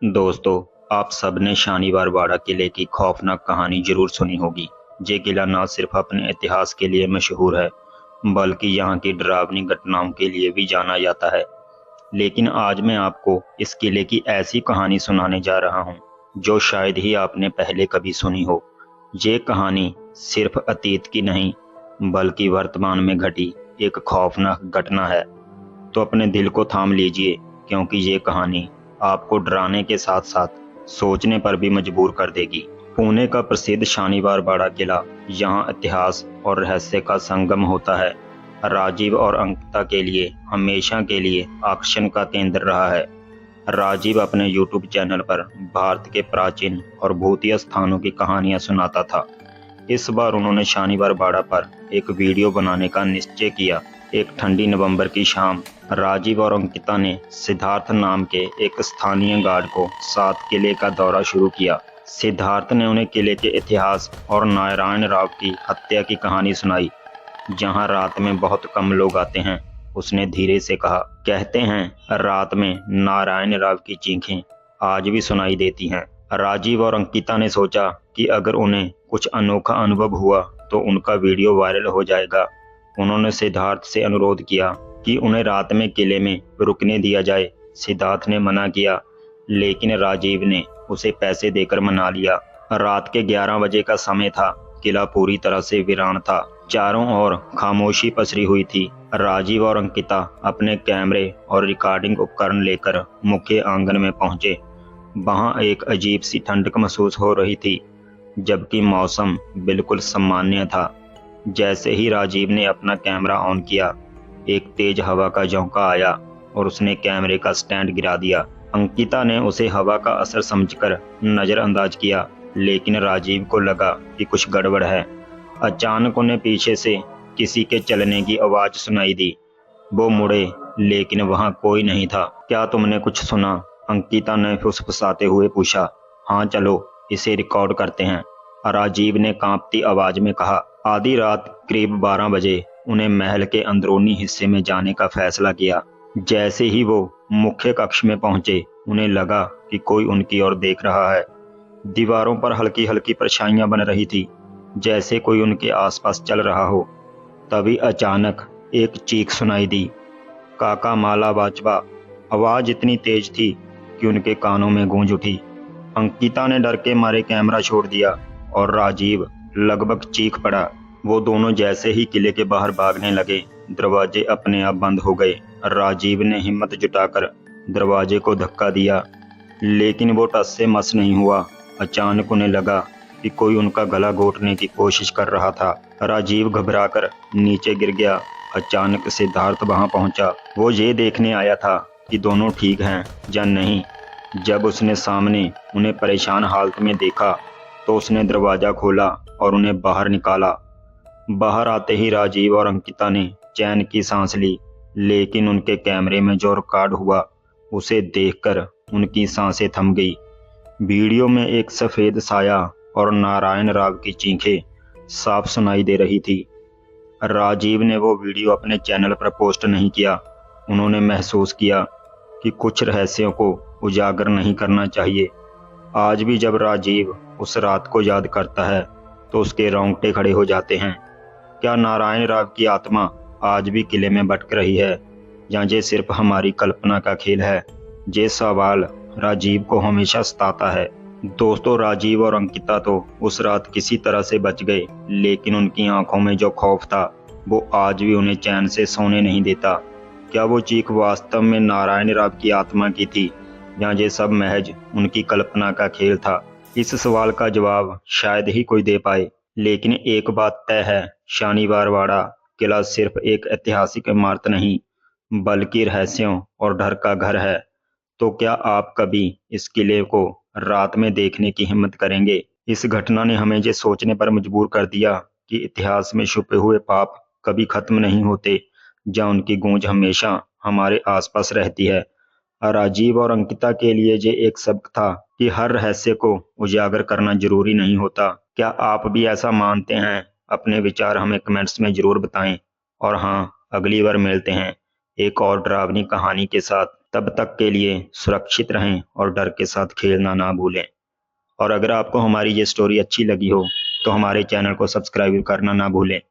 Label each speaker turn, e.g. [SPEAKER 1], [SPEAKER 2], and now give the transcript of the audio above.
[SPEAKER 1] दोस्तों, आप सबने शानीवार बाड़ा किले की खौफनाक कहानी जरूर सुनी होगी। ये किला न सिर्फ अपने इतिहास के लिए मशहूर है, बल्कि यहाँ की डरावनी घटनाओं के लिए भी जाना जाता है। लेकिन आज मैं आपको इस किले की ऐसी कहानी सुनाने जा रहा हूँ, जो शायद ही आपने पहले कभी सुनी हो। ये कहानी सिर्फ अतीत की नहीं, बल्कि वर्तमान में घटी एक खौफनाक घटना है। तो अपने दिल को थाम लीजिए, क्योंकि ये कहानी आपको डराने के साथ साथ सोचने पर भी मजबूर कर देगी। पुणे का प्रसिद्ध शानीवार बाड़ा किला यहाँ इतिहास और रहस्य का संगम होता है। राजीव और अंकिता के लिए हमेशा के लिए आकर्षण का केंद्र रहा है। राजीव अपने यूट्यूब चैनल पर भारत के प्राचीन और भूतिया स्थानों की कहानियां सुनाता था। इस बार उन्होंने शानीवार बाड़ा पर एक वीडियो बनाने का निश्चय किया। एक ठंडी नवंबर की शाम राजीव और अंकिता ने सिद्धार्थ नाम के एक स्थानीय गार्ड को साथ किले का दौरा शुरू किया। सिद्धार्थ ने उन्हें किले के इतिहास और नारायण राव की हत्या की कहानी सुनाई। जहां रात में बहुत कम लोग आते हैं, उसने धीरे से कहा, कहते हैं रात में नारायण राव की चीखें आज भी सुनाई देती हैं। राजीव और अंकिता ने सोचा कि अगर उन्हें कुछ अनोखा अनुभव हुआ तो उनका वीडियो वायरल हो जाएगा। उन्होंने सिद्धार्थ से अनुरोध किया कि उन्हें रात में किले में रुकने दिया जाए। सिद्धार्थ ने मना किया, लेकिन राजीव ने उसे पैसे देकर मना लिया। रात के 11 बजे का समय था। किला पूरी तरह से वीरान था। चारों ओर खामोशी पसरी हुई थी। राजीव और अंकिता अपने कैमरे और रिकॉर्डिंग उपकरण लेकर मुख्य आंगन में पहुंचे। वहां एक अजीब सी ठंडक महसूस हो रही थी, जबकि मौसम बिल्कुल सामान्य था। जैसे ही राजीव ने अपना कैमरा ऑन किया, एक तेज हवा का झोंका आया और उसने कैमरे का स्टैंड गिरा दिया। अंकिता ने उसे हवा का असर समझकर नजरअंदाज किया, लेकिन राजीव को लगा कि कुछ गड़बड़ है। अचानक उन्हें पीछे से किसी के चलने की आवाज सुनाई दी। वो मुड़े, लेकिन वहां कोई नहीं था। क्या तुमने कुछ सुना? अंकिता ने फुसफुसाते हुए पूछा। हाँ, चलो इसे रिकॉर्ड करते हैं, राजीव ने कांपती आवाज में कहा। आधी रात करीब 12 बजे उन्हें महल के अंदरूनी हिस्से में जाने का फैसला किया। जैसे ही वो मुख्य कक्ष में पहुंचे, उन्हें लगा कि कोई उनकी ओर देख रहा है। दीवारों पर हल्की हल्की परछाइयां बन रही थी, जैसे कोई उनके आसपास चल रहा हो। तभी अचानक एक चीख सुनाई दी, काका माला बाचवा। आवाज इतनी तेज थी कि उनके कानों में गूंज उठी। अंकिता ने डर के मारे कैमरा छोड़ दिया और राजीव लगभग चीख पड़ा। वो दोनों जैसे ही किले के बाहर भागने लगे, दरवाजे अपने आप बंद हो गए। राजीव ने हिम्मत जुटाकर दरवाजे को धक्का दिया, लेकिन वो टस से मस नहीं हुआ। अचानक उन्हें लगा कि कोई उनका गला घोंटने की कोशिश कर रहा था। राजीव घबराकर नीचे गिर गया। अचानक सिद्धार्थ वहां पहुंचा। वो ये देखने आया था कि दोनों ठीक हैं या नहीं। जब उसने सामने उन्हें परेशान हालत में देखा, तो उसने दरवाजा खोला और उन्हें बाहर निकाला। बाहर आते ही राजीव और अंकिता ने चैन की सांस ली, लेकिन उनके कैमरे में जो रिकॉर्ड हुआ, उसे देखकर उनकी सांसें थम गई। वीडियो में एक सफेद साया और नारायण राव की चीखें साफ सुनाई दे रही थी। राजीव ने वो वीडियो अपने चैनल पर पोस्ट नहीं किया। उन्होंने महसूस किया कि कुछ रहस्यों को उजागर नहीं करना चाहिए। आज भी जब राजीव उस रात को याद करता है, तो उसके रोंगटे खड़े हो जाते हैं। क्या नारायण राव की आत्मा आज भी किले में भटक रही है, या ये सिर्फ हमारी कल्पना का खेल है? ये सवाल राजीव को हमेशा सताता है। दोस्तों, राजीव और अंकिता तो उस रात किसी तरह से बच गए, लेकिन उनकी आंखों में जो खौफ था, वो आज भी उन्हें चैन से सोने नहीं देता। क्या वो चीख वास्तव में नारायण राव की आत्मा की थी, या ये सब महज उनकी कल्पना का खेल था? इस सवाल का जवाब शायद ही कोई दे पाए, लेकिन एक बात तय है, शानीवार बाड़ा किला सिर्फ एक ऐतिहासिक इमारत नहीं, बल्कि रहस्यों और डर का घर है। तो क्या आप कभी इस किले को रात में देखने की हिम्मत करेंगे? इस घटना ने हमें ये सोचने पर मजबूर कर दिया कि इतिहास में छुपे हुए पाप कभी खत्म नहीं होते, या उनकी गूंज हमेशा हमारे आसपास रहती है। राजीव और अंकिता के लिए ये एक सबक था कि हर रहस्य को उजागर करना जरूरी नहीं होता। क्या आप भी ऐसा मानते हैं? अपने विचार हमें कमेंट्स में जरूर बताएं। और हाँ, अगली बार मिलते हैं एक और डरावनी कहानी के साथ। तब तक के लिए सुरक्षित रहें और डर के साथ खेलना ना भूलें। और अगर आपको हमारी ये स्टोरी अच्छी लगी हो तो हमारे चैनल को सब्सक्राइब करना ना भूलें।